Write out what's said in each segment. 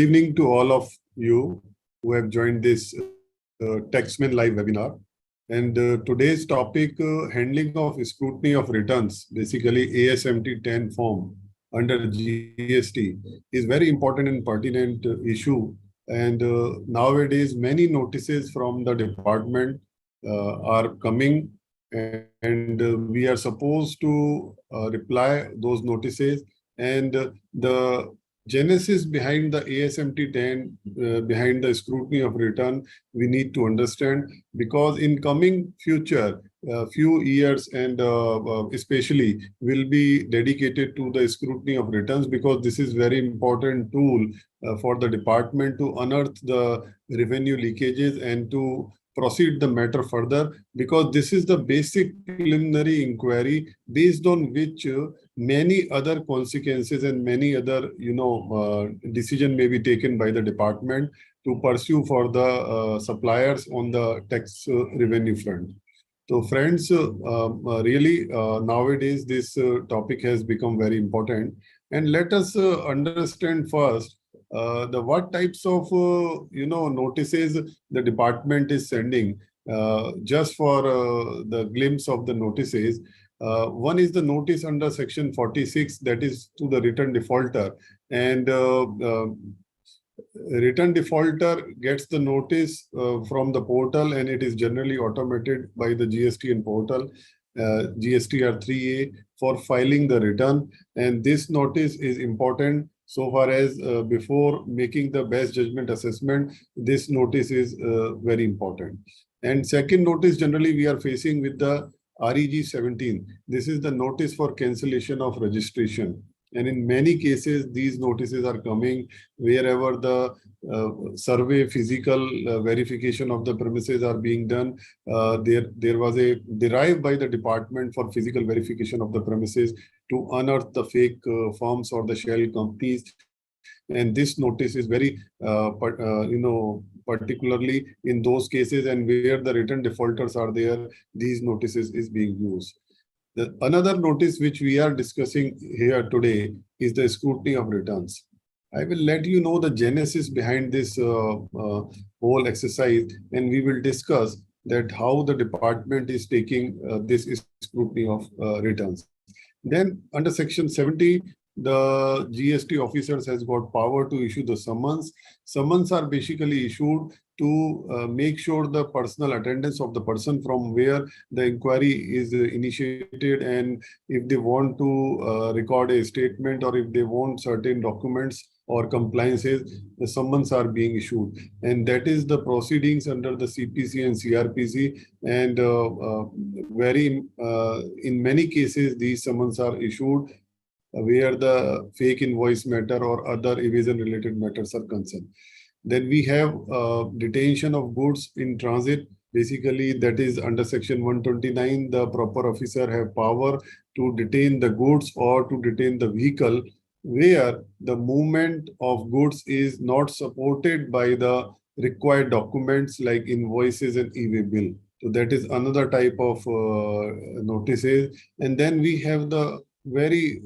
Evening to all of you who have joined this Taxmann live webinar. And today's topic, handling of scrutiny of returns, basically ASMT-10 form under GST, is very important and pertinent issue. And nowadays, many notices from the department are coming, and we are supposed to reply those notices. And the genesis behind the ASMT-10, behind the scrutiny of return, we need to understand, because in coming future, few years and especially will be dedicated to the scrutiny of returns, because this is very important tool for the department to unearth the revenue leakages and to proceed the matter further, because this is the basic preliminary inquiry based on which many other consequences and many other decision may be taken by the department to pursue for the suppliers on the tax revenue front. So friends, really nowadays this topic has become very important, and let us understand first what types of notices the department is sending. Just for the glimpse of the notices, one is the notice under section 46, that is to the return defaulter, and return defaulter gets the notice from the portal, and it is generally automated by the GST and portal, GSTR 3A, for filing the return. And this notice is important so far as before making the best judgment assessment, this notice is very important. And second notice generally we are facing with the REG 17. This is the notice for cancellation of registration. And in many cases, these notices are coming wherever the survey, physical verification of the premises are being done. There was a drive by the department for physical verification of the premises to unearth the fake firms or the shell companies. And this notice is very, particularly in those cases and where the return defaulters are there, these notices is being used. Another notice which we are discussing here today is the scrutiny of returns. I will let you know the genesis behind this whole exercise, and we will discuss that how the department is taking this scrutiny of returns. Then under section 70, the GST officers has got power to issue the summons. Summons are basically issued to make sure the personal attendance of the person from where the inquiry is initiated, and if they want to record a statement or if they want certain documents or compliances, the summons are being issued. And that is the proceedings under the CPC and CRPC. And in many cases, these summons are issued where the fake invoice matter or other evasion related matters are concerned. Then we have detention of goods in transit. Basically, that is under section 129, the proper officer have power to detain the goods or to detain the vehicle where the movement of goods is not supported by the required documents like invoices and e-way bill. So that is another type of notices. And then we have the very,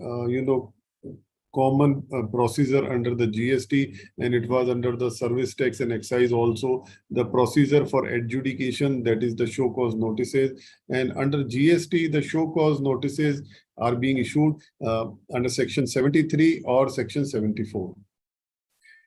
common procedure under the GST, and it was under the service tax and excise also, the procedure for adjudication, that is the show cause notices. And under GST, the show cause notices are being issued under section 73 or section 74.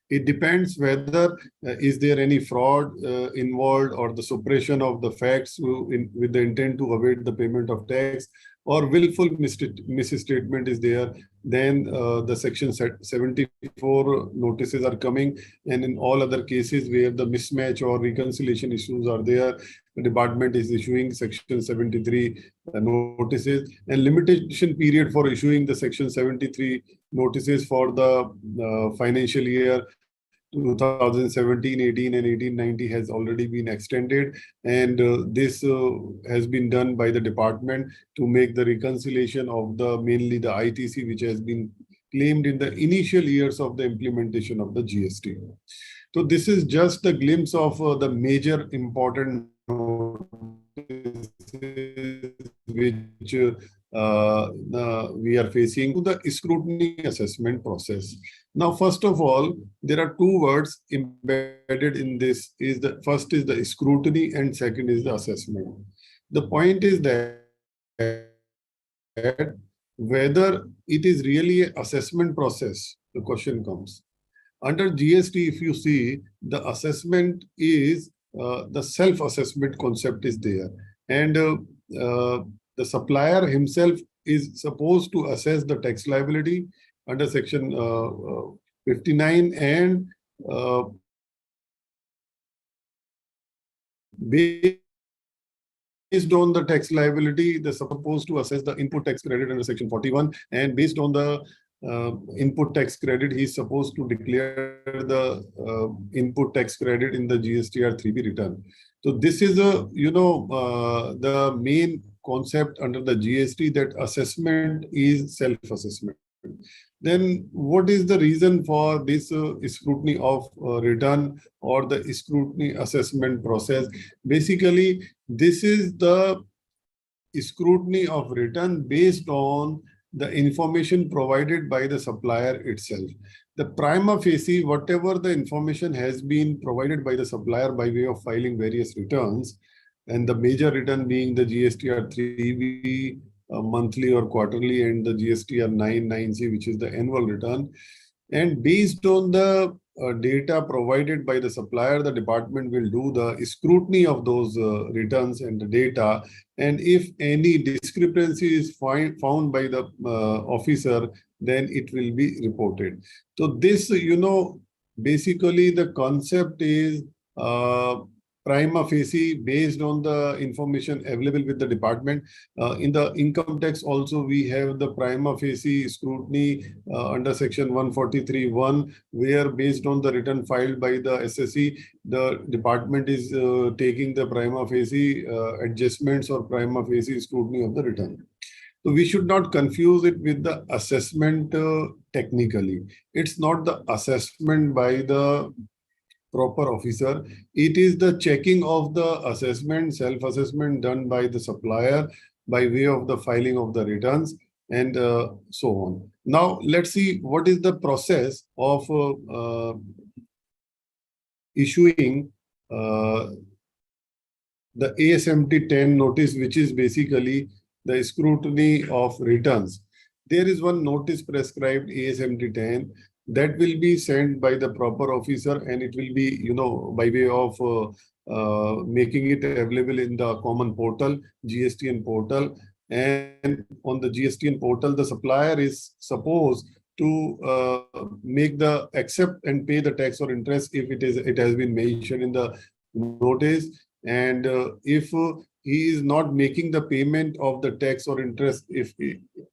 It depends whether is there any fraud involved or the suppression of the facts with the intent to evade the payment of tax, or willful misstatement is there, then the section 74 notices are coming. And in all other cases where the mismatch or reconciliation issues are there, the department is issuing section 73 notices. And limitation period for issuing the section 73 notices for the financial year 2017, 18 and 18-19 has already been extended, and this has been done by the department to make the reconciliation of the mainly the ITC which has been claimed in the initial years of the implementation of the GST. So this is just a glimpse of the major important notices which we are facing to the scrutiny assessment process. Now, first of all, there are two words embedded in this. First is the scrutiny and second is the assessment. The point is that whether it is really an assessment process, the question comes. Under GST, if you see, the assessment is the self-assessment concept is there. And the supplier himself is supposed to assess the tax liability under section 59, and based on the tax liability, the supposed to assess the input tax credit under section 41, and based on the input tax credit, he is supposed to declare the input tax credit in the GSTR 3B return. So this is the main concept under the GST, that assessment is self-assessment. Then what is the reason for this scrutiny of return or the scrutiny assessment process? Basically, this is the scrutiny of return based on the information provided by the supplier itself. The prima facie, whatever the information has been provided by the supplier by way of filing various returns, and the major return being the GSTR 3B monthly or quarterly, and the GSTR 9(9)C, which is the annual return. And based on the data provided by the supplier, the department will do the scrutiny of those returns and the data. And if any discrepancy is found by the officer, then it will be reported. So this, basically the concept is prima facie based on the information available with the department. In the income tax also, we have the prima facie scrutiny under section 143(1), where based on the return filed by the SSE, the department is taking the prima facie adjustments or prima facie scrutiny of the return. So we should not confuse it with the assessment technically. It's not the assessment by the proper officer. It is the checking of the assessment, self-assessment done by the supplier by way of the filing of the returns, and so on. Now, let's see what is the process of issuing the ASMT-10 notice, which is basically the scrutiny of returns. There is one notice prescribed, ASMT-10, that will be sent by the proper officer, and it will be, by way of making it available in the common portal, GSTN portal. And on the GSTN portal, the supplier is supposed to make the accept and pay the tax or interest if it has been mentioned in the notice. And if he is not making the payment of the tax or interest, if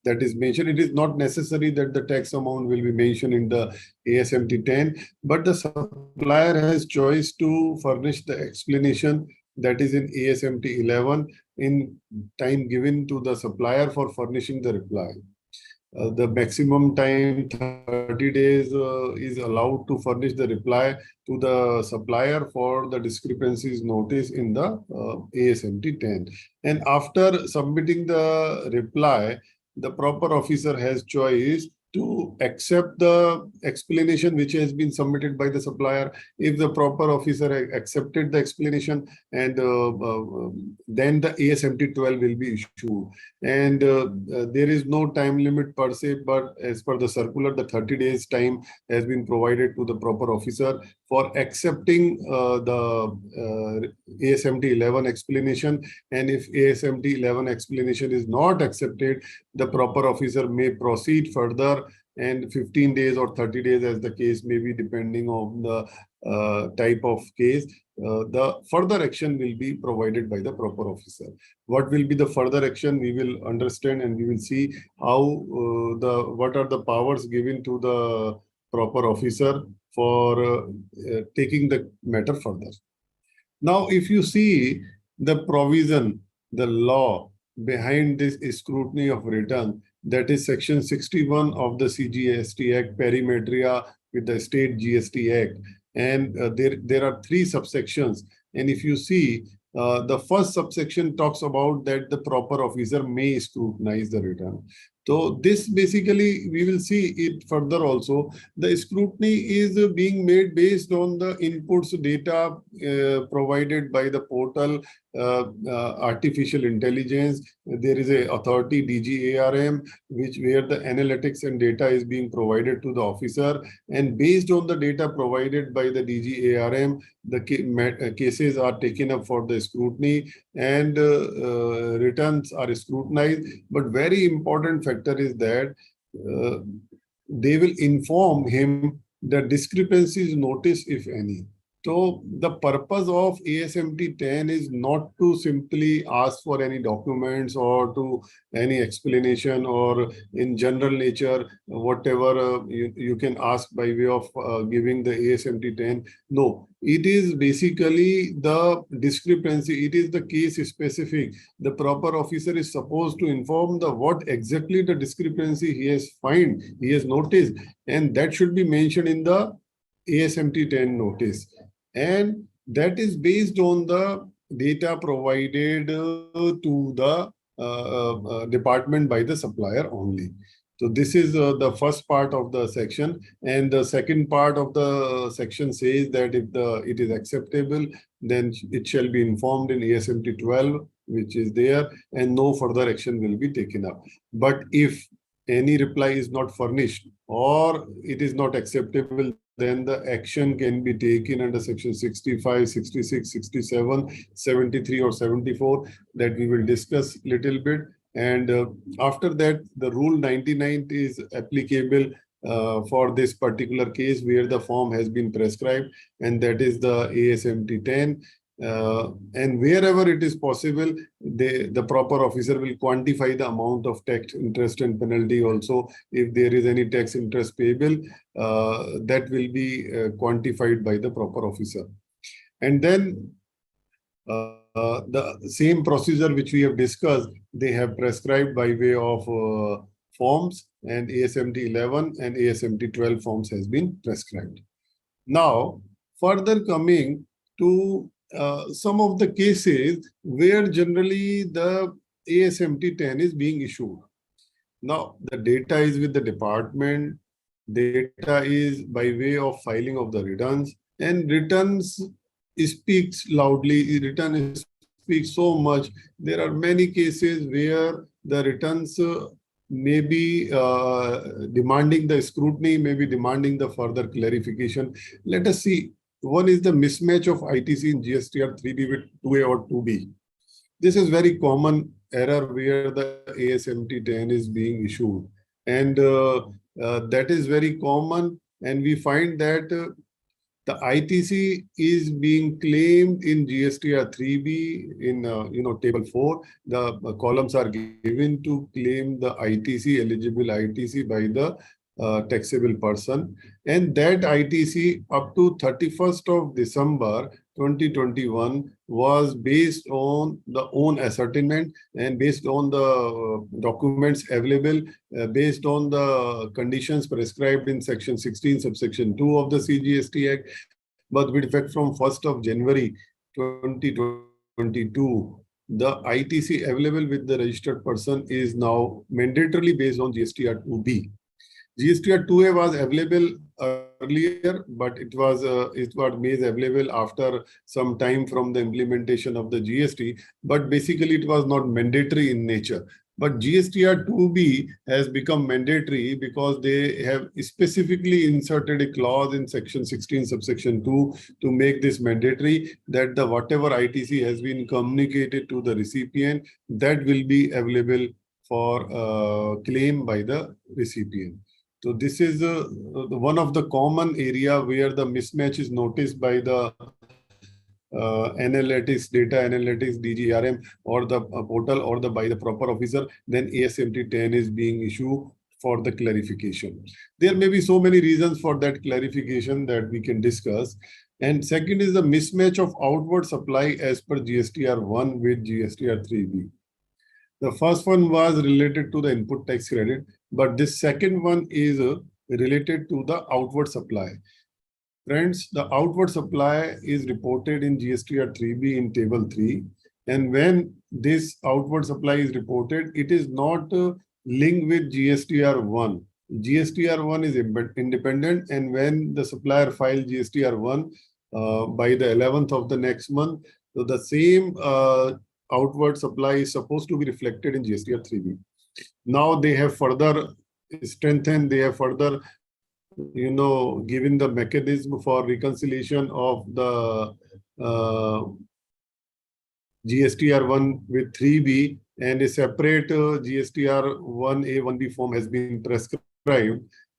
that is mentioned, it is not necessary that the tax amount will be mentioned in the ASMT-10, but the supplier has choice to furnish the explanation that is in ASMT-11 in time given to the supplier for furnishing the reply. The maximum time, 30 days, is allowed to furnish the reply to the supplier for the discrepancies notice in the ASMT-10. And after submitting the reply, the proper officer has choice to accept the explanation which has been submitted by the supplier. If the proper officer accepted the explanation, and then the ASMT-12 will be issued. And there is no time limit per se, but as per the circular, the 30 days time has been provided to the proper officer for accepting the ASMT-11 explanation. And if ASMT-11 explanation is not accepted, the proper officer may proceed further, and 15 days or 30 days as the case may be, depending on the type of case, the further action will be provided by the proper officer. What will be the further action, we will understand, and we will see how what are the powers given to the proper officer for taking the matter further. Now, if you see the provision, the law behind this scrutiny of return, that is section 61 of the CGST Act, perimetria with the state GST Act. And there are three subsections. And if you see, the first subsection talks about that the proper officer may scrutinize the return. So this basically, we will see it further also. The scrutiny is being made based on the inputs data provided by the portal, artificial intelligence. There is a authority, DGARM, where the analytics and data is being provided to the officer. And based on the data provided by the DGARM, the cases are taken up for the scrutiny, and returns are scrutinized. But very important factor is that they will inform him the discrepancies notice, if any. So the purpose of ASMT-10 is not to simply ask for any documents or to any explanation or in general nature, whatever you can ask by way of giving the ASMT-10. No, it is basically the discrepancy. It is the case specific. The proper officer is supposed to inform the what exactly the discrepancy he has noticed, and that should be mentioned in the ASMT-10 notice. And that is based on the data provided to the department by the supplier only. So this is the first part of the section, and the second part of the section says that if it is acceptable, then it shall be informed in ASMT-12, which is there, and no further action will be taken up. But if any reply is not furnished or it is not acceptable, then the action can be taken under section 65, 66, 67, 73 or 74 that we will discuss little bit. And after that, the rule 99 is applicable for this particular case where the form has been prescribed, and that is the ASMT-10. And wherever it is possible, the proper officer will quantify the amount of tax, interest, and penalty also. If there is any tax interest payable, that will be quantified by the proper officer. And then the same procedure which we have discussed, they have prescribed by way of forms, and ASMT-11 and ASMT-12 forms has been prescribed. Now, further coming to some of the cases where generally the ASMT-10 is being issued. Now, the data is with the department, data is by way of filing of the returns, and returns speaks loudly, return speaks so much. There are many cases where the returns may be demanding the scrutiny, may be demanding the further clarification. Let us see. One is the mismatch of ITC in GSTR 3B with 2A or 2B. This is very common error where the ASMT-10 is being issued. And that is very common. And we find that the ITC is being claimed in GSTR 3B in table 4. The columns are given to claim the ITC, eligible ITC by the taxable person, and that ITC up to 31st of December 2021 was based on the own ascertainment and based on the documents available, based on the conditions prescribed in section 16 subsection 2 of the CGST Act, but with effect from 1st of January 2022. The ITC available with the registered person is now mandatorily based on GSTR 2B. GSTR 2A was available earlier, but it was made available after some time from the implementation of the GST. But basically, it was not mandatory in nature. But GSTR 2B has become mandatory because they have specifically inserted a clause in section 16 subsection 2 to make this mandatory, that the whatever ITC has been communicated to the recipient, that will be available for claim by the recipient. So this is one of the common area where the mismatch is noticed by the analytics, data analytics, DGRM, or the portal, or by the proper officer. Then ASMT-10 is being issued for the clarification. There may be so many reasons for that clarification that we can discuss. And second is the mismatch of outward supply as per GSTR 1 with GSTR 3B. The first one was related to the input tax credit, but this second one is related to the outward supply. Friends, the outward supply is reported in GSTR 3B in table 3. And when this outward supply is reported, it is not linked with GSTR 1. GSTR 1 is independent, and when the supplier files GSTR 1 by the 11th of the next month, so the same outward supply is supposed to be reflected in GSTR 3B. Now they have further strengthened, they have further given the mechanism for reconciliation of the GSTR 1 with 3B, and a separate GSTR 1A 1B form has been prescribed.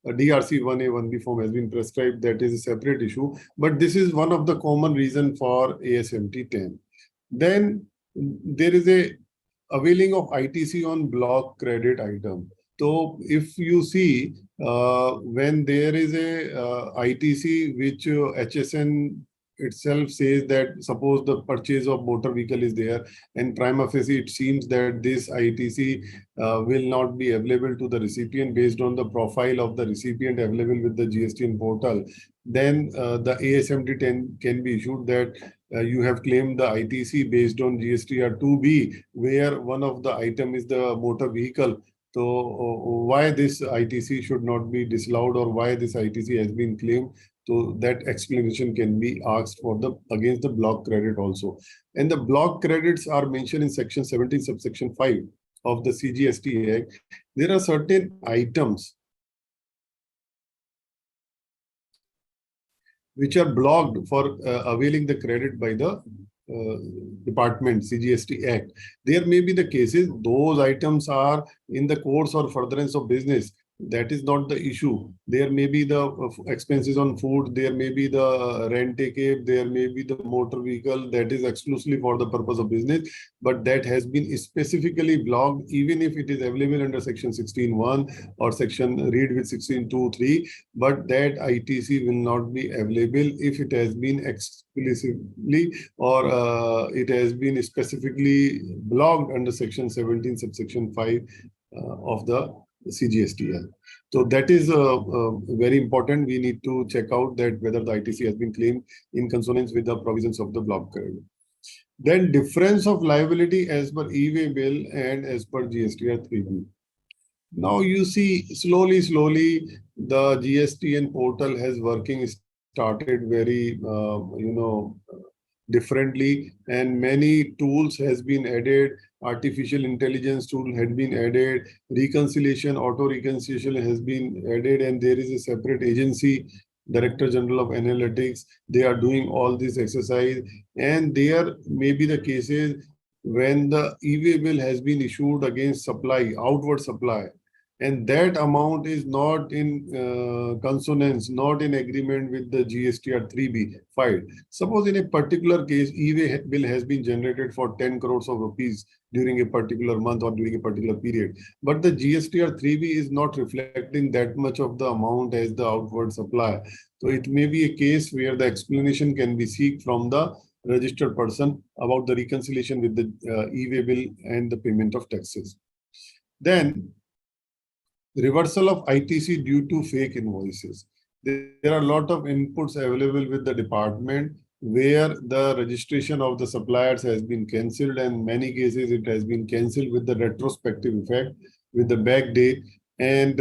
A DRC 1A 1B form has been prescribed. That is a separate issue, but this is one of the common reason for ASMT-10. Then there is a availing of ITC on block credit item. So if you see, when there is a ITC which HSN itself says that suppose the purchase of motor vehicle is there, and prima facie it seems that this ITC will not be available to the recipient based on the profile of the recipient available with the GST portal, then the ASMT-10 can be issued that you have claimed the ITC based on GSTR 2B, where one of the item is the motor vehicle. So why this ITC should not be disallowed, or why this ITC has been claimed? So that explanation can be asked for the against the block credit also. And the block credits are mentioned in section 17 subsection 5 of the CGST Act. There are certain items which are blocked for availing the credit by the department, CGST Act. There may be the cases, those items are in the course or furtherance of business. That is not the issue. There may be the expenses on food, there may be the rent a cab, there may be the motor vehicle that is exclusively for the purpose of business, but that has been specifically blocked, even if it is available under section 16.1 or section read with 16.2.3, but that ITC will not be available if it has been explicitly or it has been specifically blocked under section 17 subsection 5 of the CGST. So that is very important. We need to check out that whether the ITC has been claimed in consonance with the provisions of the block credit. Then difference of liability as per e-way bill and as per GSTR 3B. Now you see slowly the GSTN portal has working started very differently, and many tools has been added. Artificial intelligence tool had been added, reconciliation, auto reconciliation has been added, and there is a separate agency, Director General of Analytics. They are doing all this exercise, and there may be the cases when the e-way bill has been issued against supply, outward supply, and that amount is not in consonance, not in agreement with the GSTR 3B filed. Suppose in a particular case, e-way bill has been generated for 10 crores of rupees during a particular month or during a particular period, but the GSTR 3B is not reflecting that much of the amount as the outward supply. So it may be a case where the explanation can be sought from the registered person about the reconciliation with the e-way bill and the payment of taxes. Then reversal of ITC due to fake invoices. There are a lot of inputs available with the department where the registration of the suppliers has been cancelled, and many cases it has been cancelled with the retrospective effect, with the back date. And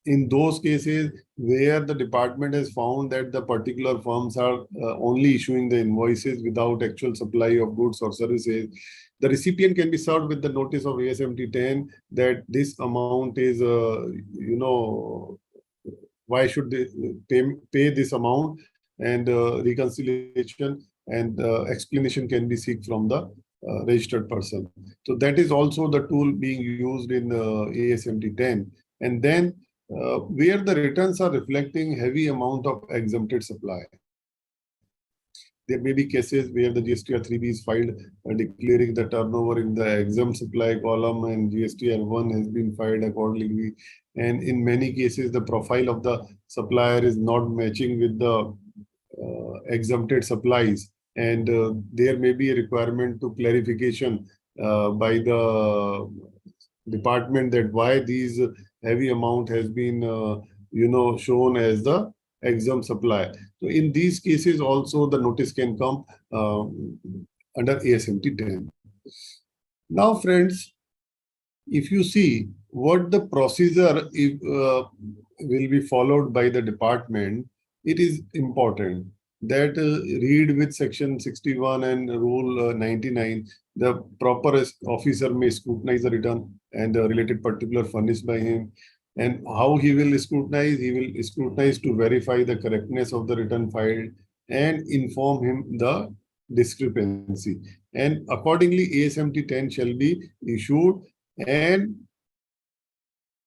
in those cases where the department has found that the particular firms are only issuing the invoices without actual supply of goods or services, the recipient can be served with the notice of ASMT-10 that this amount is, why should they pay this amount, and reconciliation and explanation can be sought from the registered person. So that is also the tool being used in ASMT-10. And then where the returns are reflecting heavy amount of exempted supply. There may be cases where the GSTR 3B is filed declaring the turnover in the exempt supply column, and GSTR 1 has been filed accordingly. And in many cases, the profile of the supplier is not matching with the exempted supplies. And there may be a requirement to clarification by the department that why these heavy amount has been shown as the exempt supply. So in these cases also the notice can come under ASMT-10. Now friends, if you see what the procedure will be followed by the department, it is important that read with section 61 and rule 99, the proper officer may scrutinize the return and the related particular furnished by him. And how he will scrutinize? He will scrutinize to verify the correctness of the return filed and inform him the discrepancy. And accordingly, ASMT-10 shall be issued, and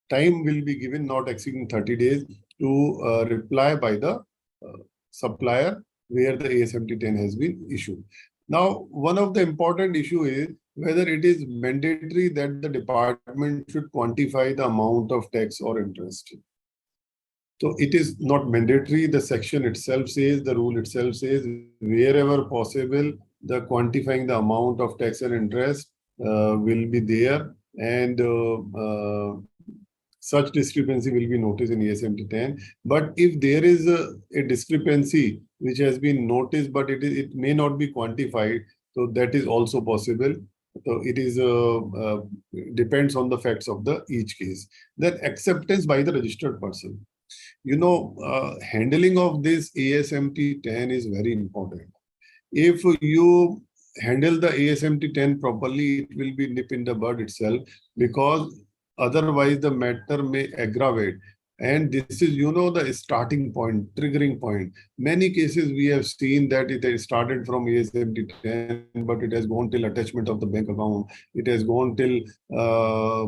time will be given not exceeding 30 days to reply by the supplier where the ASMT-10 has been issued. Now, one of the important issue is whether it is mandatory that the department should quantify the amount of tax or interest. So it is not mandatory. The section itself says, the rule itself says, wherever possible, the quantifying the amount of tax and interest will be there, and such discrepancy will be noticed in ASMT-10. But if there is a discrepancy which has been noticed, but it may not be quantified, so that is also possible. So it is depends on the facts of the each case. Then acceptance by the registered person. You know, handling of this ASMT-10 is very important. If you handle the ASMT-10 properly, it will be nip in the bud itself, because otherwise the matter may aggravate. And this is, you know, the starting point, triggering point. Many cases we have seen that it has started from ASMT-10, but it has gone till attachment of the bank account. It has gone till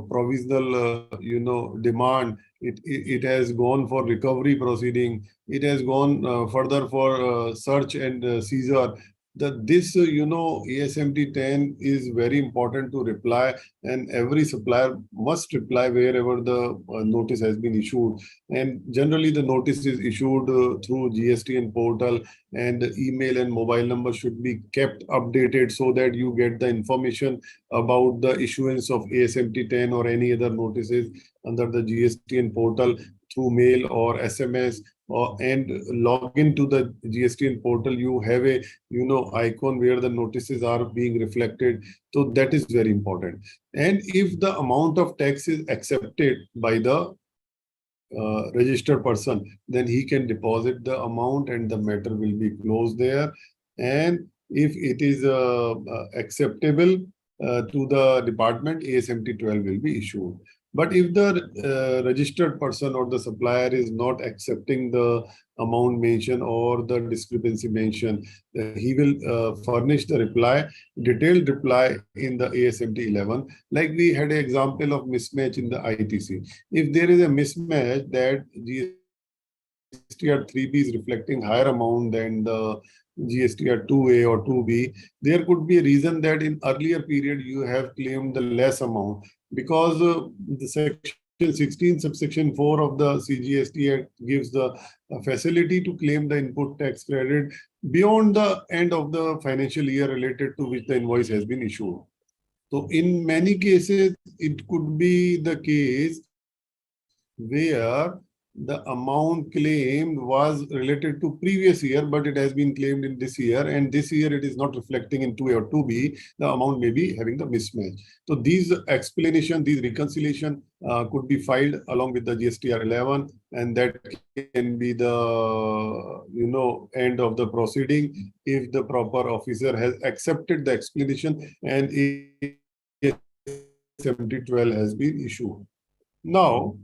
provisional, you know, demand. It has gone for recovery proceeding. It has gone further for search and seizure. This, you know, ASMT-10 is very important to reply, and every supplier must reply wherever the notice has been issued. And generally the notice is issued through GST and portal, and the email and mobile number should be kept updated so that you get the information about the issuance of ASMT-10 or any other notices under the GST and portal through mail or SMS. And log into the GST and portal, you have a, you know, icon where the notices are being reflected. So that is very important. And if the amount of tax is accepted by the registered person, then he can deposit the amount and the matter will be closed there. And if it is acceptable to the department, ASMT-12 will be issued. But if the registered person or the supplier is not accepting the amount mentioned or the discrepancy mentioned, he will furnish the reply, detailed reply in the ASMT-11. Like we had an example of mismatch in the ITC. If there is a mismatch that GSTR 3B is reflecting higher amount than the GSTR 2A or 2B, there could be a reason that in earlier period you have claimed the less amount, because the section 16 subsection 4 of the CGST Act gives the facility to claim the input tax credit beyond the end of the financial year related to which the invoice has been issued. So in many cases, it could be the case where the amount claimed was related to previous year, but it has been claimed in this year, and this year it is not reflecting in 2A or 2B, the amount may be having the mismatch. So these explanation, these reconciliation could be filed along with the GSTR 11, and that can be the, you know, end of the proceeding if the proper officer has accepted the explanation and ASMT-12 has been issued. Now,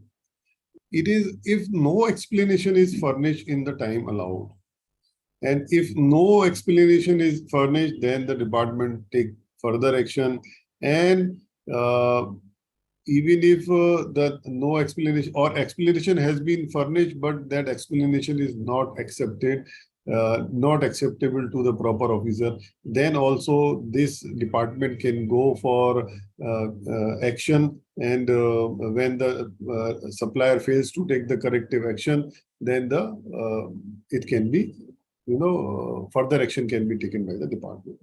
it is if no explanation is furnished in the time allowed, and if no explanation is furnished, then the department take further action. And even if the no explanation or explanation has been furnished, but that explanation is not accepted, not acceptable to the proper officer, then also this department can go for action. And when the supplier fails to take the corrective action, then it can be, you know, further action can be taken by the department.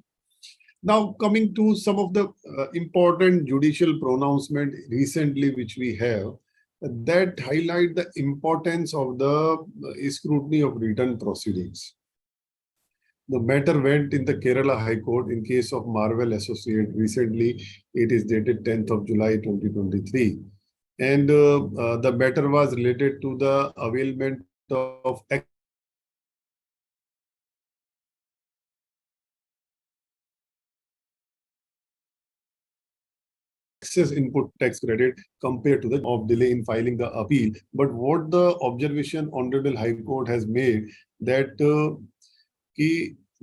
Now, coming to some of the important judicial pronouncement recently which we have. that highlight the importance of the scrutiny of return proceedings. The matter went in the Kerala High Court in case of Marvel Associate. Recently, it is dated 10th of July 2023. And the matter was related to the availment of excess input tax credit compared to the of delay in filing the appeal. But what the observation Honorable High Court has made that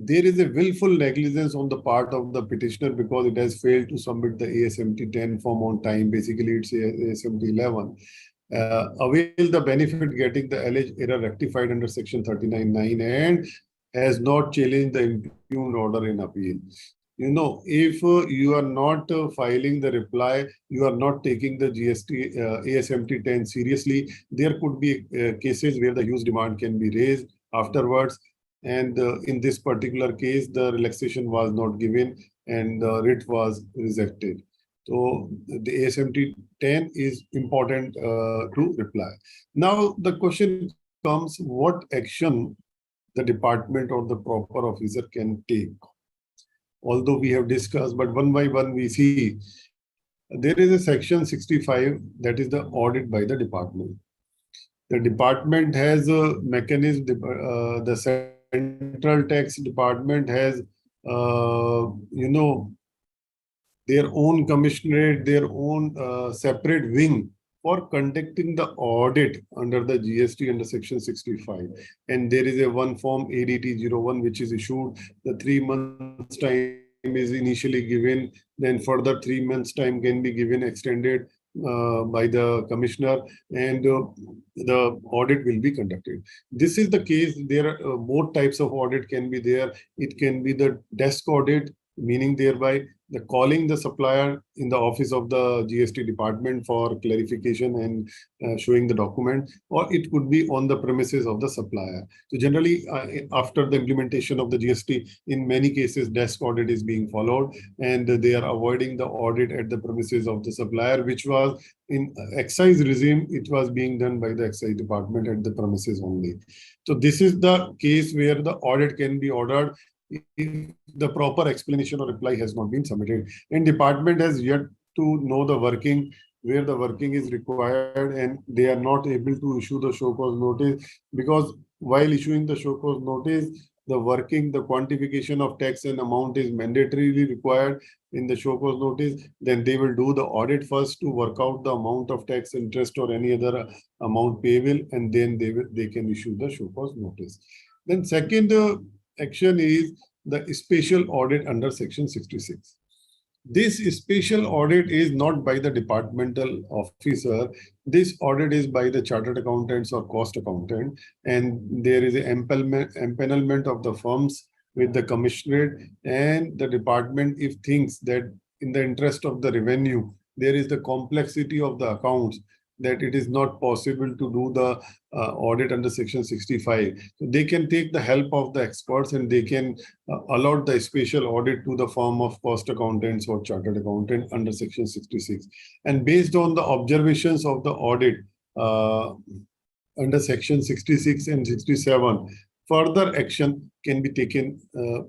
there is a willful negligence on the part of the petitioner because it has failed to submit the ASMT-10 form on time. Basically, it's ASMT-11. Avail the benefit getting the alleged error rectified under Section 39(9) and has not challenged the impugned order in appeal. You know, if you are not filing the reply, you are not taking the GST ASMT-10 seriously, there could be cases where the huge demand can be raised afterwards. And in this particular case, the relaxation was not given and the writ was rejected. So the ASMT-10 is important to reply. Now the question comes, what action the department or the proper officer can take? Although we have discussed, but one by one we see there is a section 65 that is the audit by the department. The department has a mechanism, the central tax department has, their own commissionerate, their own separate wing for conducting the audit under the GST under Section 65. And there is a one form ADT-01 which is issued. The 3 months time is initially given, then further 3 months time can be given extended by the commissioner, and the audit will be conducted. This is the case. There are both types of audit can be there. It can be the desk audit, meaning thereby the calling the supplier in the office of the GST department for clarification and showing the document, or it could be on the premises of the supplier. So generally, after the implementation of the GST, in many cases, desk audit is being followed, and they are avoiding the audit at the premises of the supplier, which was in excise regime, it was being done by the excise department at the premises only. So this is the case where the audit can be ordered if the proper explanation or reply has not been submitted. And department has yet to know the working, where the working is required, and they are not able to issue the show cause notice, because while issuing the show cause notice, the working, the quantification of tax and amount is mandatorily required in the show cause notice. Then they will do the audit first to work out the amount of tax, interest, or any other amount payable, and then they can issue the show cause notice. Then second action is the special audit under Section 66. This special audit is not by the departmental officer. This audit is by the chartered accountants or cost accountant, and there is an empanelment of the firms with the commissionerate and the department. If thinks that in the interest of the revenue, there is the complexity of the accounts, that it is not possible to do the audit under Section 65. So they can take the help of the experts, and they can allot the special audit to the firm of cost accountants or chartered accountant under Section 66. And based on the observations of the audit under Section 66 and 67, further action can be taken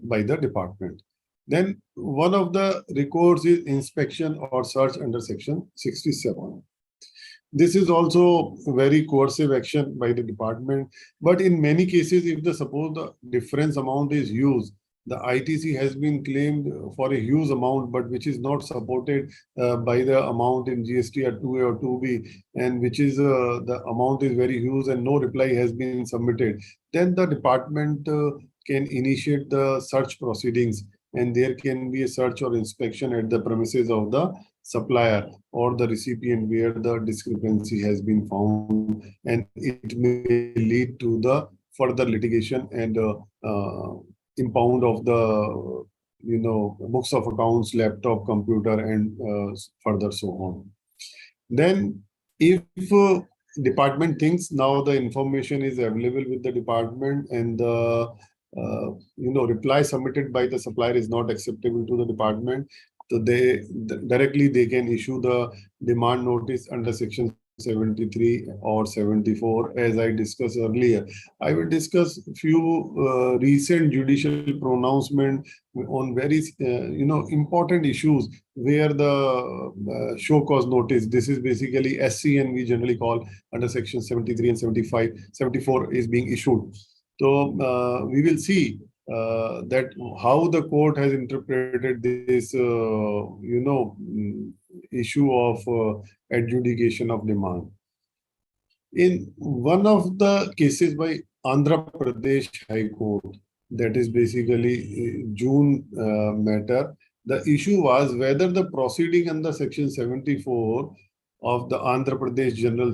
by the department. Then one of the recourse is inspection or search under Section 67. This is also very coercive action by the department. But in many cases, if the suppose the difference amount is used, the ITC has been claimed for a huge amount, but which is not supported by the amount in GST or 2A or 2B, and which is the amount is very huge and no reply has been submitted, then the department can initiate the search proceedings, and there can be a search or inspection at the premises of the supplier or the recipient where the discrepancy has been found, and it may lead to the further litigation and impound of the books of accounts, laptop, computer, and further so on. Then if department thinks now the information is available with the department, and the reply submitted by the supplier is not acceptable to the department, so directly they can issue the demand notice under Section 73 or 74, as I discussed earlier. I will discuss few recent judicial pronouncement on very important issues where the show cause notice. This is basically SCN we generally call under section 73 and 75. 74 is being issued. So we will see that how the court has interpreted this issue of adjudication of demand. In one of the cases by Andhra Pradesh High Court, that is basically June matter, the issue was whether the proceeding under section 74 of the Andhra Pradesh General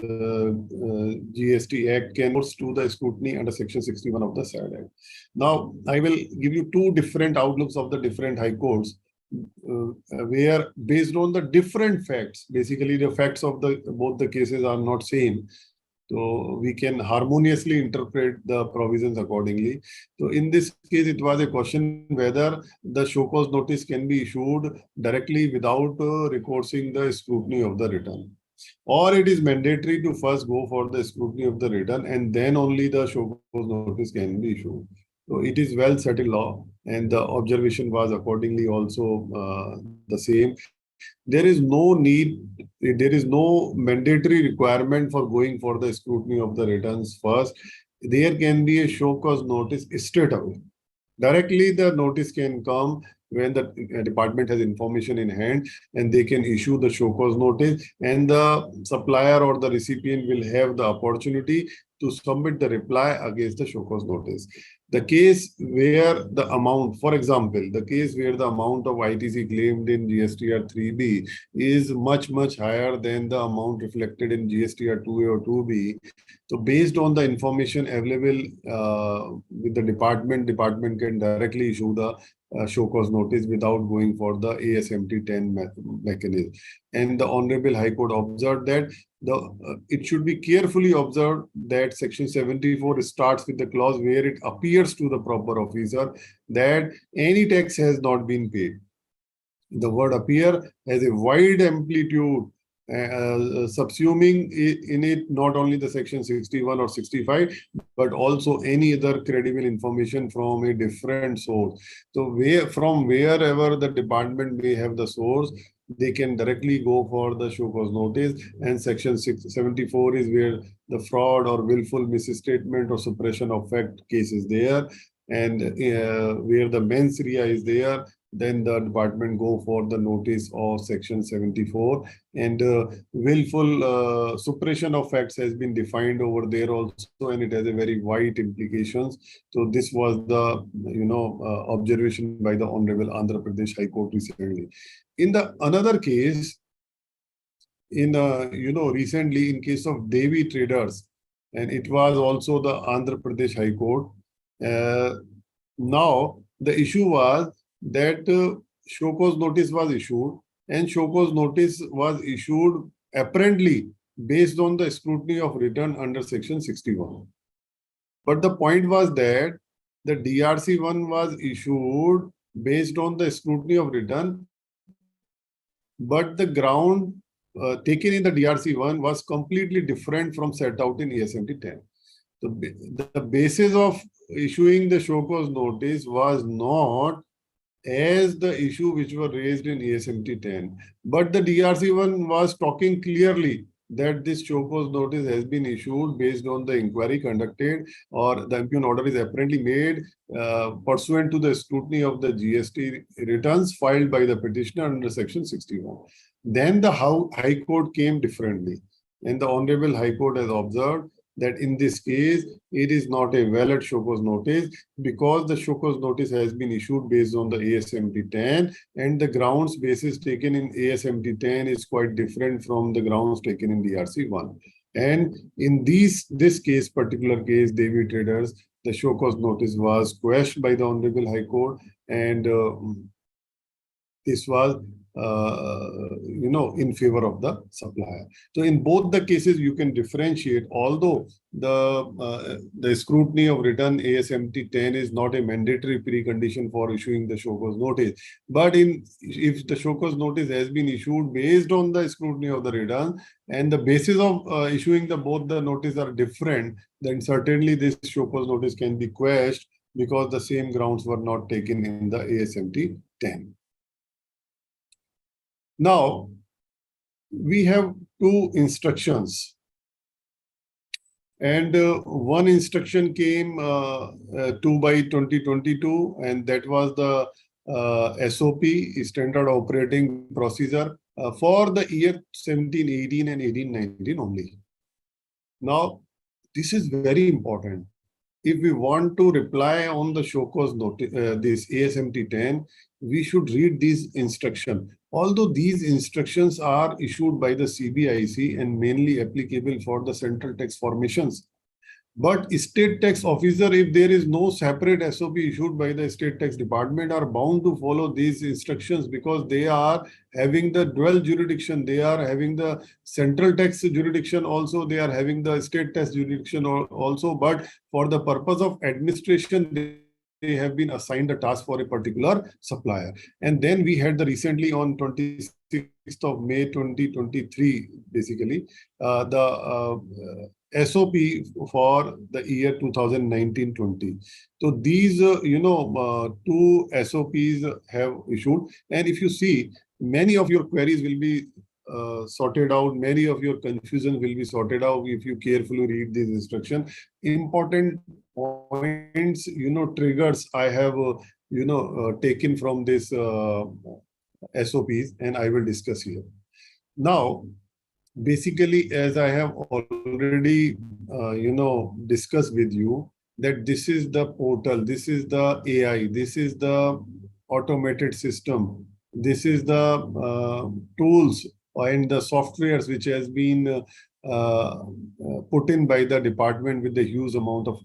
GST Act can force to the scrutiny under section 61 of the SAD Act. Now, I will give you two different outlooks of the different high courts, where based on the different facts, basically the facts of the both the cases are not same. So we can harmoniously interpret the provisions accordingly. So in this case, it was a question whether the show cause notice can be issued directly without recoursing the scrutiny of the return, or it is mandatory to first go for the scrutiny of the return and then only the show cause notice can be issued. So it is well settled law, and the observation was accordingly also the same. There is no need, there is no mandatory requirement for going for the scrutiny of the returns first. There can be a show cause notice straight away. Directly, the notice can come when the department has information in hand, and they can issue the show cause notice, and the supplier or the recipient will have the opportunity to submit the reply against the show cause notice. The case where the amount, for example, the case where the amount of ITC claimed in GSTR 3B is much, much higher than the amount reflected in GSTR 2A or 2B. So based on the information available with the department can directly issue the show cause notice without going for the ASMT-10 mechanism. And the Honorable High Court observed that it should be carefully observed that section 74 starts with the clause where it appears to the proper officer that any tax has not been paid. The word appear has a wide amplitude, subsuming in it not only the section 61 or 65, but also any other credible information from a different source. So from wherever the department may have the source, they can directly go for the show cause notice, and section 74 is where the fraud or willful misstatement or suppression of fact case is there, and where the mens rea is there, then the department go for the notice of section 74, and willful suppression of facts has been defined over there also, and it has a very wide implications. So this was the observation by the Honorable Andhra Pradesh High Court recently. In the another case, in recently in case of Devi Traders, and it was also the Andhra Pradesh High Court. Now the issue was that show cause notice was issued, and show cause notice was issued apparently based on the scrutiny of return under section 61. But the point was that the DRC1 was issued based on the scrutiny of return, but the ground taken in the DRC1 was completely different from set out in ASMT-10. The basis of issuing the show cause notice was not as the issue which were raised in ASMT-10, but the DRC1 was talking clearly that this show cause notice has been issued based on the inquiry conducted, or the impugn order is apparently made pursuant to the scrutiny of the GST returns filed by the petitioner under section 61. Then the High Court came differently, and the Honorable High Court has observed that in this case, it is not a valid show cause notice because the show cause notice has been issued based on the ASMT-10, and the grounds basis taken in ASMT-10 is quite different from the grounds taken in DRC-1. And in this case, particular case, Devi Traders, the show cause notice was quashed by the Honorable High Court, and this was in favor of the supplier. So in both the cases, you can differentiate, although the scrutiny of return ASMT-10 is not a mandatory precondition for issuing the show cause notice. But if the show cause notice has been issued based on the scrutiny of the return, and the basis of issuing both the notice are different, then certainly this show cause notice can be quashed because the same grounds were not taken in the ASMT-10. Now, we have two instructions. And one instruction came 2/2022, and that was the SOP, Standard Operating Procedure, for the year 1718 and 1819 only. Now, this is very important. If we want to reply on the show cause notice, this ASMT-10, we should read these instructions. Although these instructions are issued by the CBIC and mainly applicable for the central tax formations, but state tax officer, if there is no separate SOP issued by the state tax department, are bound to follow these instructions because they are having the dual jurisdiction. They are having the central tax jurisdiction also. They are having the state tax jurisdiction also. But for the purpose of administration, they have been assigned a task for a particular supplier. And then we had the recently on 26th of May 2023, basically, the SOP for the year 2019-20. So these, two SOPs have issued. And if you see, many of your queries will be sorted out. Many of your confusions will be sorted out if you carefully read these instructions. Important points, triggers I have, taken from this SOPs, and I will discuss here. Now, basically, as I have already, discussed with you, that this is the portal, this is the AI, this is the automated system, this is the tools and the softwares which has been put in by the department with the huge amount of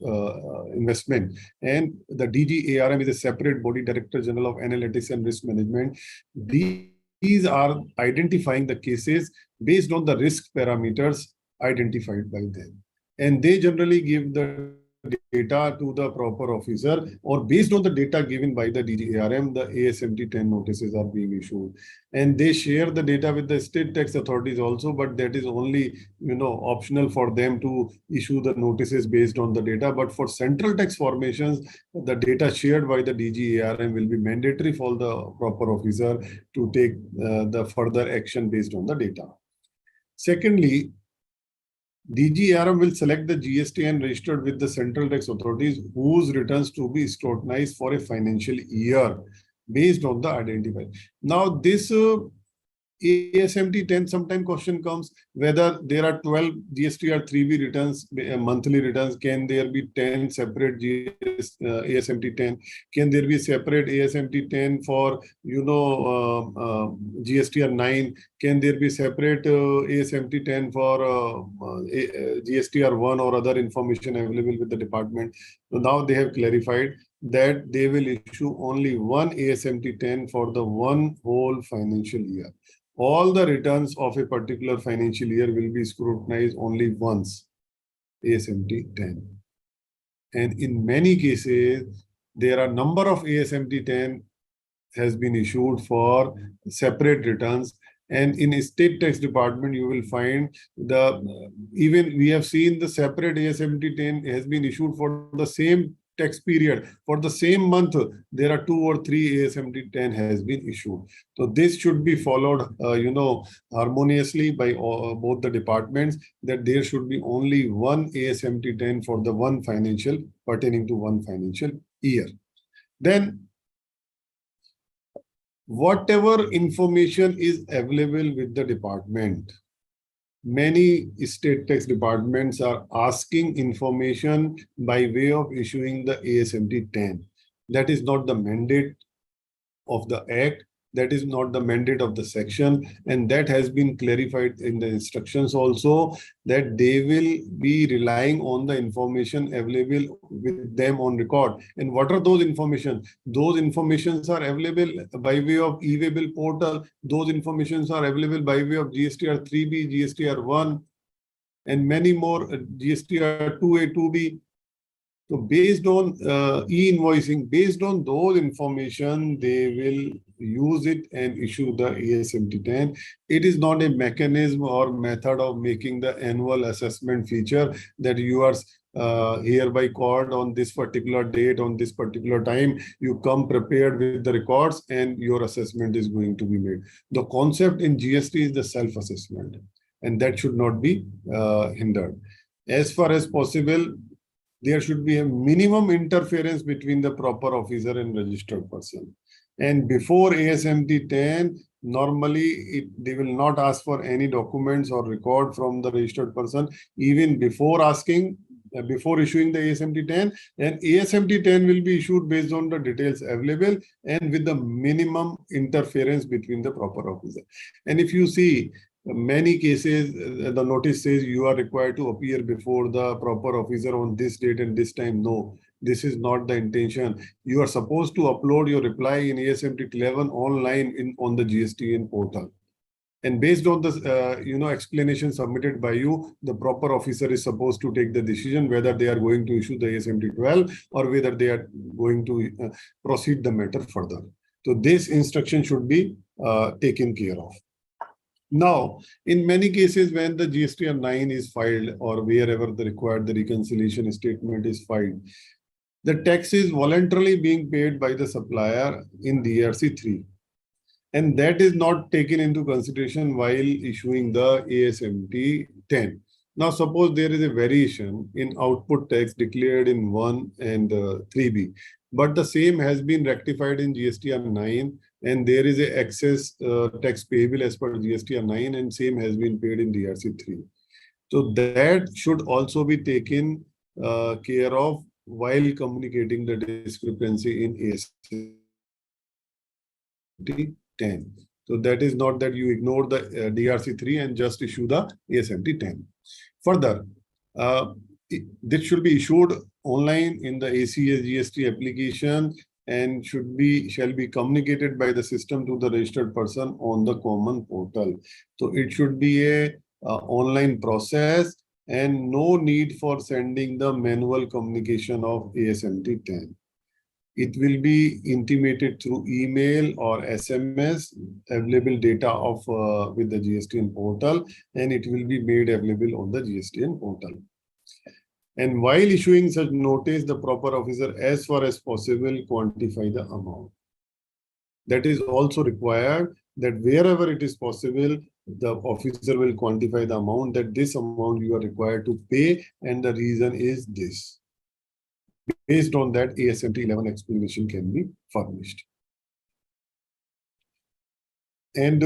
investment. And the DGARM is a separate body, Director General of Analytics and Risk Management. These are identifying the cases based on the risk parameters identified by them. And they generally give the data to the proper officer, or based on the data given by the DGARM, the ASMT-10 notices are being issued. And they share the data with the state tax authorities also, but that is only, optional for them to issue the notices based on the data. But for central tax formations, the data shared by the DGARM will be mandatory for the proper officer to take the further action based on the data. Secondly, DGARM will select the GST and registered with the central tax authorities whose returns to be scrutinized for a financial year based on the identified. Now, this ASMT-10, sometime question comes whether there are 12 GST or 3B returns, monthly returns. Can there be 10 separate ASMT-10? Can there be separate ASMT-10 for, GST or 9? Can there be separate ASMT-10 for GST or 1 or other information available with the department? So now they have clarified that they will issue only one ASMT-10 for the one whole financial year. All the returns of a particular financial year will be scrutinized only once, ASMT-10. And in many cases, there are number of ASMT-10 has been issued for separate returns. And in a state tax department, you will find even we have seen the separate ASMT-10 has been issued for the same tax period. For the same month, there are 2 or 3 ASMT-10 has been issued. So this should be followed, harmoniously by both the departments, that there should be only one ASMT-10 for the one financial, pertaining to one financial year. Then, whatever information is available with the department, many state tax departments are asking information by way of issuing the ASMT-10. That is not the mandate of the Act. That is not the mandate of the section, and that has been clarified in the instructions also, that they will be relying on the information available with them on record. And what are those information? Those informations are available by way of e-waybill portal. Those informations are available by way of GSTR 3B, GSTR 1, and many more, GSTR 2A, 2B. So based on e-invoicing, based on those information, they will use it and issue the ASMT-10. It is not a mechanism or method of making the annual assessment feature that you are hereby called on this particular date, on this particular time. You come prepared with the records and your assessment is going to be made. The concept in GST is the self-assessment, and that should not be hindered. As far as possible, there should be a minimum interference between the proper officer and registered person. And before ASMT-10, normally they will not ask for any documents or record from the registered person, even before asking, before issuing the ASMT-10. And ASMT-10 will be issued based on the details available and with the minimum interference between the proper officer. And if you see, many cases, the notice says you are required to appear before the proper officer on this date and this time. No, this is not the intention. You are supposed to upload your reply in ASMT-11 online on the GSTN portal. And based on the explanation submitted by you, the proper officer is supposed to take the decision whether they are going to issue the ASMT-12 or whether they are going to proceed the matter further. So this instruction should be taken care of. Now, in many cases, when the GSTR 9 is filed or wherever the reconciliation statement is filed, the tax is voluntarily being paid by the supplier in DRC 3. And that is not taken into consideration while issuing the ASMT 10. Now, suppose there is a variation in output tax declared in 1 and 3B, but the same has been rectified in GSTR 9, and there is a excess tax payable as per GSTR 9, and same has been paid in DRC 3. So that should also be taken care of while communicating the discrepancy in ASMT 10. So that is not that you ignore the DRC 3 and just issue the ASMT 10. Further, this should be issued online in the ACS GST application and shall be communicated by the system to the registered person on the common portal. So it should be a online process and no need for sending the manual communication of ASMT 10. It will be intimated through email or SMS, available data of with the GSTN portal, and it will be made available on the GSTN portal. And while issuing such notice, the proper officer, as far as possible, quantify the amount. That is also required, that wherever it is possible, the officer will quantify the amount, that this amount you are required to pay, and the reason is this. Based on that, ASMT-11 explanation can be furnished. And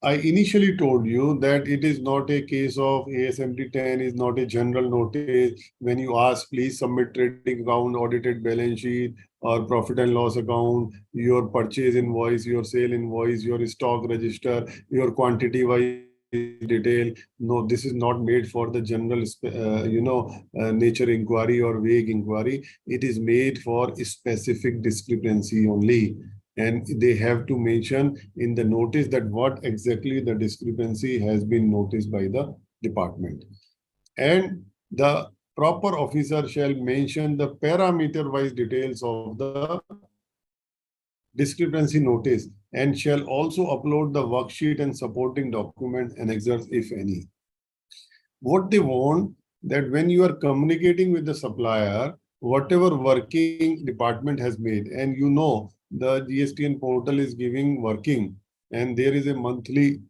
I initially told you that it is not a case of ASMT-10 is not a general notice. When you ask, please submit trading account, audited balance sheet, or profit and loss account, your purchase invoice, your sale invoice, your stock register, your quantity-wise detail. No, this is not made for the general, nature inquiry or vague inquiry. It is made for specific discrepancy only. And they have to mention in the notice that what exactly the discrepancy has been noticed by the department. And the proper officer shall mention the parameter-wise details of the discrepancy notice and shall also upload the worksheet and supporting document annexures, if any. What they want, that when you are communicating with the supplier, whatever working department has made, and you know the GSTN portal is giving working, and there is a monthly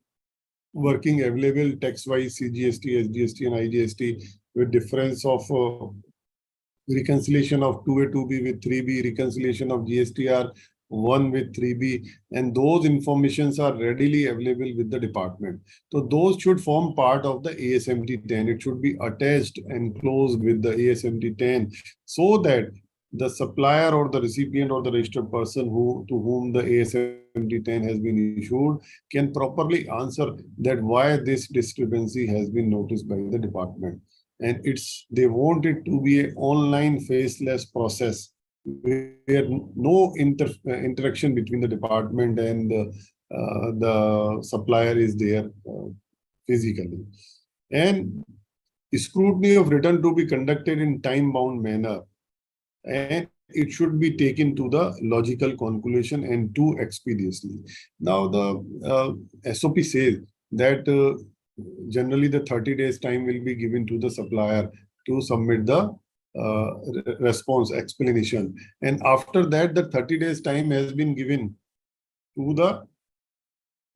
working available tax-wise CGST, SGST, and IGST with difference of reconciliation of 2A, 2B with 3B, reconciliation of GSTR 1 with 3B, and those informations are readily available with the department. So those should form part of the ASMT-10. It should be attached and closed with the ASMT-10 so that the supplier or the recipient or the registered person to whom the ASMT-10 has been issued can properly answer that why this discrepancy has been noticed by the department. And they want it to be an online faceless process where no interaction between the department and the supplier is there physically. And scrutiny of return to be conducted in time-bound manner, and it should be taken to the logical conclusion and too expeditiously. Now, the SOP says that generally the 30 days time will be given to the supplier to submit the response explanation. And after that, the 30 days time has been given to the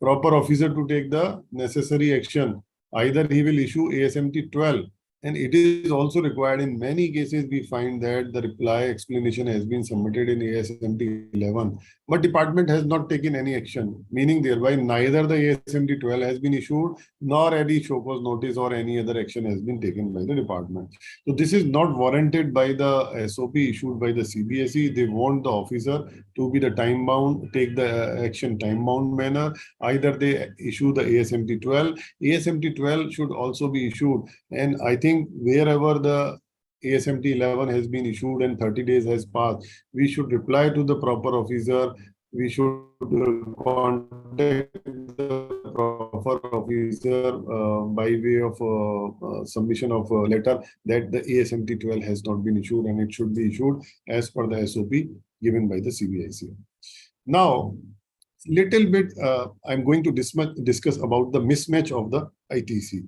proper officer to take the necessary action. Either he will issue ASMT-12, and it is also required. In many cases, we find that the reply explanation has been submitted in ASMT-11, but department has not taken any action, meaning thereby neither the ASMT-12 has been issued, nor any show cause notice or any other action has been taken by the department. So this is not warranted by the SOP issued by the CBSE. They want the officer to be the time-bound, take the action time-bound manner. Either they issue the ASMT-12. ASMT-12 should also be issued, and I think wherever the ASMT-11 has been issued and 30 days has passed, we should reply to the proper officer. We should contact the proper officer by way of submission of a letter that the ASMT-12 has not been issued and it should be issued as per the SOP given by the CBSE. Now, little bit, I'm going to discuss about the mismatch of the ITC.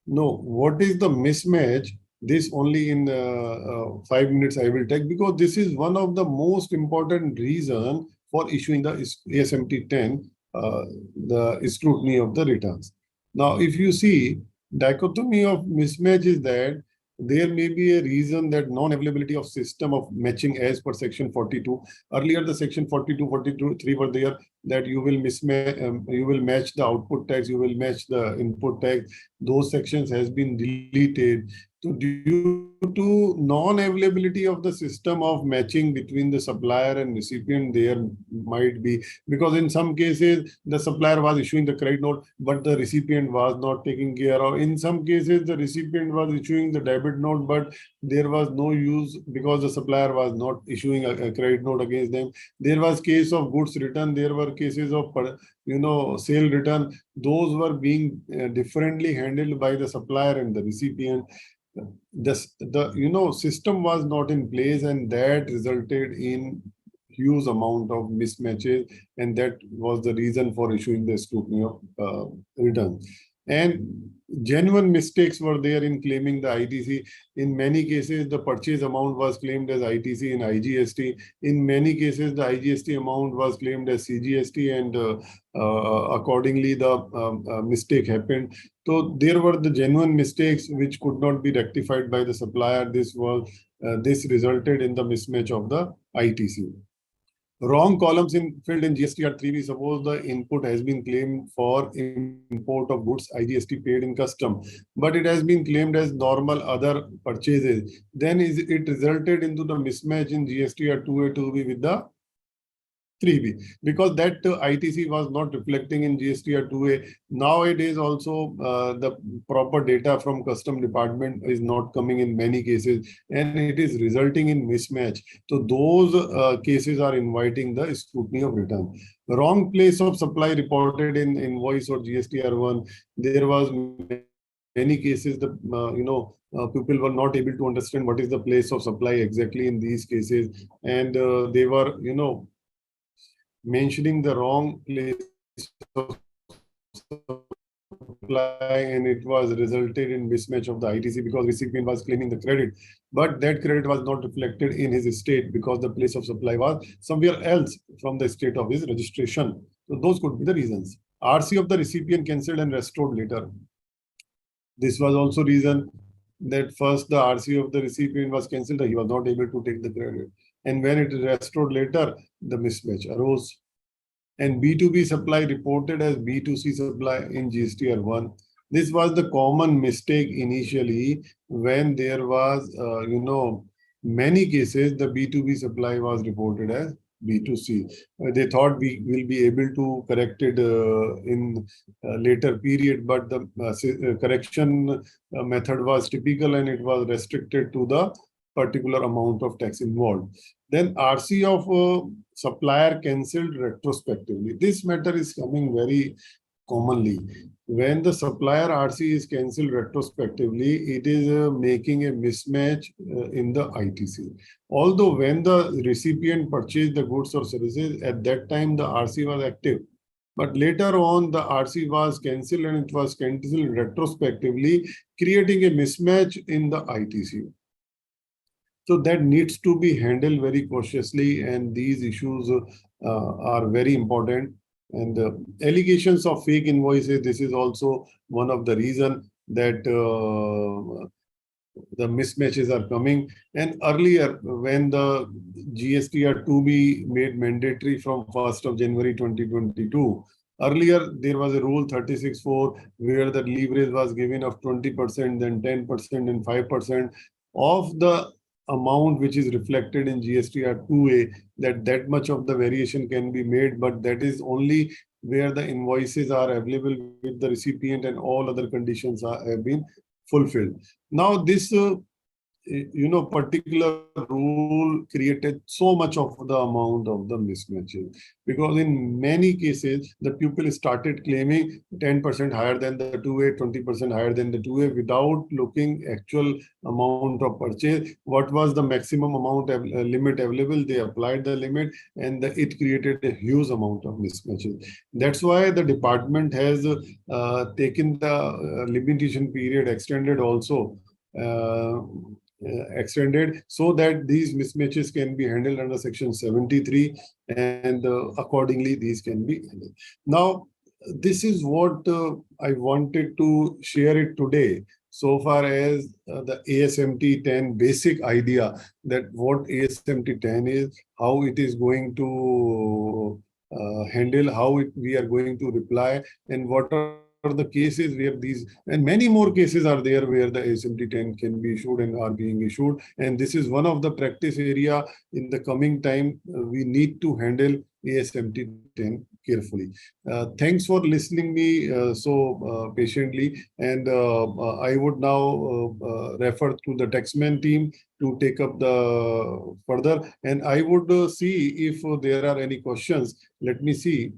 No, what is the mismatch? This only in 5 minutes I will take, because this is one of the most important reason for issuing the ASMT-10, the scrutiny of the returns. Now, if you see, dichotomy of mismatch is that there may be a reason that non-availability of system of matching as per section 42. Earlier, the section 42, 42, 3 were there, that you will you will match the output tax, you will match the input tax. Those sections has been deleted. So due to non-availability of the system of matching between the supplier and recipient, there might be, because in some cases the supplier was issuing the credit note, but the recipient was not taking care of. In some cases, the recipient was issuing the debit note, but there was no use because the supplier was not issuing a credit note against them. There was case of goods return. There were cases of sale return. Those were being differently handled by the supplier and the recipient. The system was not in place, and that resulted in huge amount of mismatches, and that was the reason for issuing the scrutiny of return. And genuine mistakes were there in claiming the ITC. In many cases, the purchase amount was claimed as ITC in IGST. In many cases, the IGST amount was claimed as CGST, and accordingly, the mistake happened. So there were the genuine mistakes which could not be rectified by the supplier. This resulted in the mismatch of the ITC. Wrong columns filled in GSTR3. We suppose the input has been claimed for import of goods IGST paid in custom, but it has been claimed as normal other purchases. Then it resulted into the mismatch in GSTR2A 2B with the 3B, because that ITC was not reflecting in GST 2A. Nowadays also the proper data from custom department is not coming in many cases, and it is resulting in mismatch. So those cases are inviting the scrutiny of return. The wrong place of supply reported in invoice or GSTR1. There was many cases the people were not able to understand what is the place of supply exactly in these cases, and they were mentioning the wrong place of supply, and it was resulted in mismatch of the ITC because recipient was claiming the credit, but that credit was not reflected in his state because the place of supply was somewhere else from the state of his registration. So those could be the reasons. RC of the recipient cancelled and restored later. This was also reason that first the RC of the recipient was cancelled, he was not able to take the credit. And when it restored later, the mismatch arose. And B2B supply reported as B2C supply in GSTR1. This was the common mistake initially when there was, many cases, the B2B supply was reported as B2C. They thought we will be able to correct it in later period, but the correction method was typical and it was restricted to the particular amount of tax involved. Then RC of supplier cancelled retrospectively. This matter is coming very commonly. When the supplier RC is cancelled retrospectively, it is making a mismatch in the ITC. Although when the recipient purchased the goods or services, at that time the RC was active. But later on, the RC was cancelled and it was cancelled retrospectively, creating a mismatch in the ITC. So that needs to be handled very cautiously, and these issues are very important. And allegations of fake invoices, this is also one of the reasons that the mismatches are coming. And earlier, when the GST are to be made mandatory from 1st of January 2022, earlier there was a rule 36(4) where the leverage was given of 20%, then 10% and 5% of the amount which is reflected in GSTR 2A, that much of the variation can be made, but that is only where the invoices are available with the recipient and all other conditions have been fulfilled. Now this particular rule created so much of the amount of the mismatches, because in many cases the people started claiming 10% higher than the 2A, 20% higher than the 2A without looking actual amount of purchase. What was the maximum amount limit available? They applied the limit, and it created a huge amount of mismatches. That's why the department has taken the limitation period extended also. Extended so that these mismatches can be handled under section 73, and accordingly these can be handled. Now this is what I wanted to share it today, so far as the ASMT-10 basic idea, that what ASMT-10 is, how it is going to handle, how we are going to reply, and what are the cases where these, and many more cases are there where the ASMT-10 can be issued and are being issued. And this is one of the practice area in the coming time. We need to handle ASMT-10 carefully. Thanks for listening me so patiently. And I would now refer to the Taxmann team to take up the further. And I would see if there are any questions. Let me see.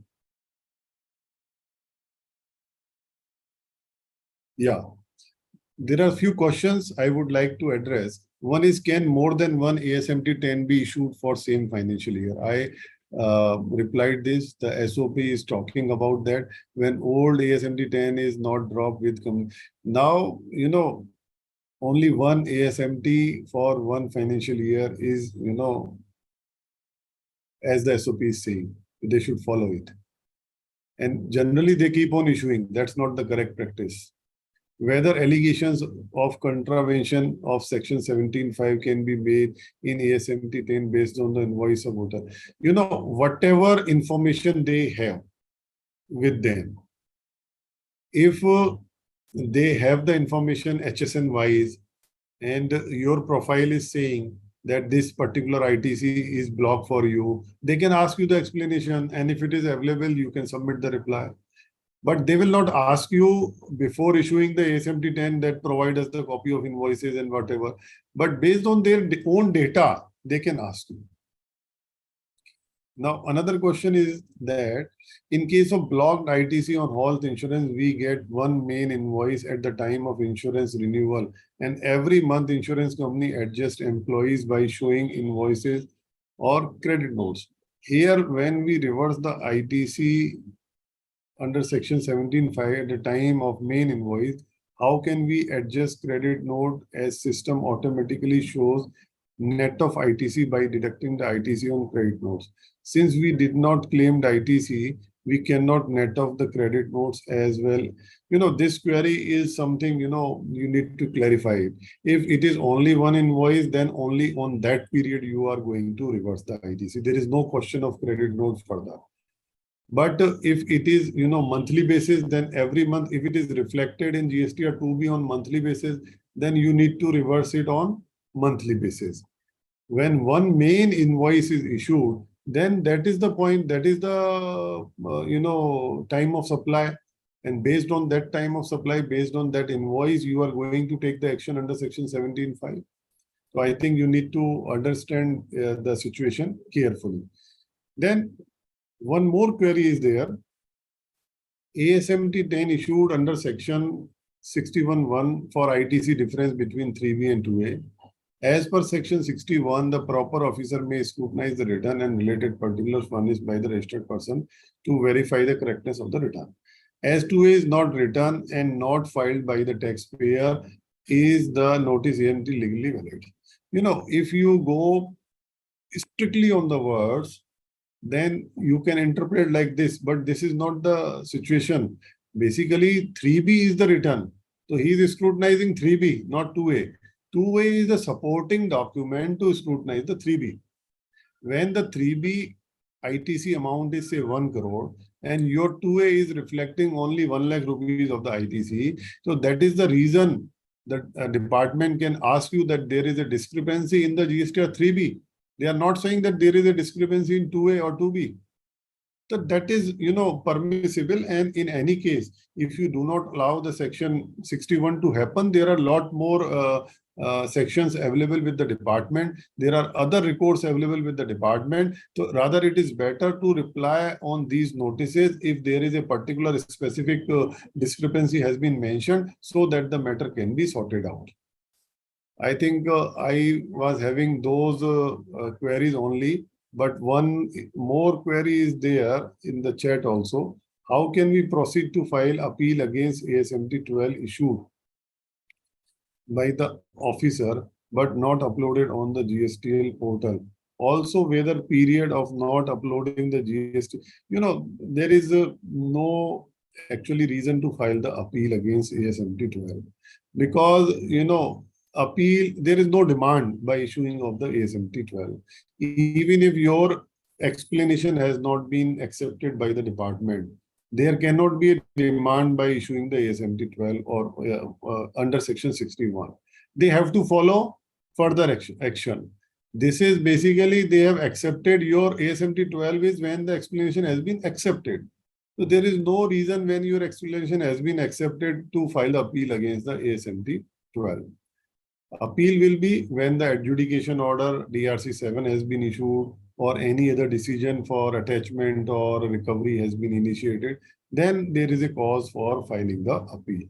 Yeah, there are a few questions I would like to address. One is, can more than one ASMT-10 be issued for same financial year? I replied this. The SOP is talking about that when old ASMT-10 is not dropped with now, only one ASMT for one financial year is, as the SOP is saying, they should follow it. And generally they keep on issuing. That's not the correct practice. Whether allegations of contravention of section 17(5) can be made in ASMT-10 based on the invoice of voter. Whatever information they have with them, if they have the information HSN wise, and your profile is saying that this particular ITC is blocked for you, they can ask you the explanation, and if it is available, you can submit the reply. But they will not ask you before issuing the ASMT-10 that provide us the copy of invoices and whatever. But based on their own data, they can ask you. Now, another question is that in case of blocked ITC on health insurance, we get one main invoice at the time of insurance renewal. And every month, insurance company adjusts employees by showing invoices or credit notes. Here, when we reverse the ITC under section 17(5) at the time of main invoice, how can we adjust credit note as system automatically shows net of ITC by deducting the ITC on credit notes? Since we did not claim the ITC, we cannot net off the credit notes as well. This query is something, you need to clarify it. If it is only one invoice, then only on that period you are going to reverse the ITC. There is no question of credit notes further. But if it is, monthly basis, then every month, if it is reflected in GST or 2B on monthly basis, then you need to reverse it on monthly basis. When one main invoice is issued, then that is the point, that is the time of supply, and based on that time of supply, based on that invoice, you are going to take the action under section 17(5). So I think you need to understand the situation carefully. Then one more query is there. ASMT-10 issued under section 61(1) for ITC difference between 3B and 2A. As per section 61, the proper officer may scrutinize the return and related particulars furnished by the registered person to verify the correctness of the return. As 2A is not returned and not filed by the taxpayer, is the notice AMT legally valid? If you go strictly on the words, then you can interpret like this, but this is not the situation. Basically, 3B is the return. So he is scrutinizing 3B, not 2A. 2A is the supporting document to scrutinize the 3B. When the 3B ITC amount is say 1 crore and your 2A is reflecting only 1 lakh rupees of the ITC, so that is the reason that a department can ask you that there is a discrepancy in the GST or 3B. They are not saying that there is a discrepancy in 2A or 2B. So that is, permissible. And in any case, if you do not allow the section 61 to happen, there are a lot more sections available with the department. There are other records available with the department. So rather, it is better to reply on these notices if there is a particular specific discrepancy has been mentioned, so that the matter can be sorted out. I think I was having those queries only, but one more query is there in the chat also. How can we proceed to file appeal against ASMT-12 issued by the officer but not uploaded on the GSTL portal? Also, whether period of not uploading the GST, there is no actually reason to file the appeal against ASMT-12 because, appeal, there is no demand by issuing of the ASMT-12. Even if your explanation has not been accepted by the department, there cannot be a demand by issuing the ASMT-12 or under section 61. They have to follow further action. This is basically they have accepted your ASMT-12 is when the explanation has been accepted. So there is no reason when your explanation has been accepted to file appeal against the ASMT-12. Appeal will be when the adjudication order DRC 7 has been issued or any other decision for attachment or recovery has been initiated, then there is a cause for filing the appeal.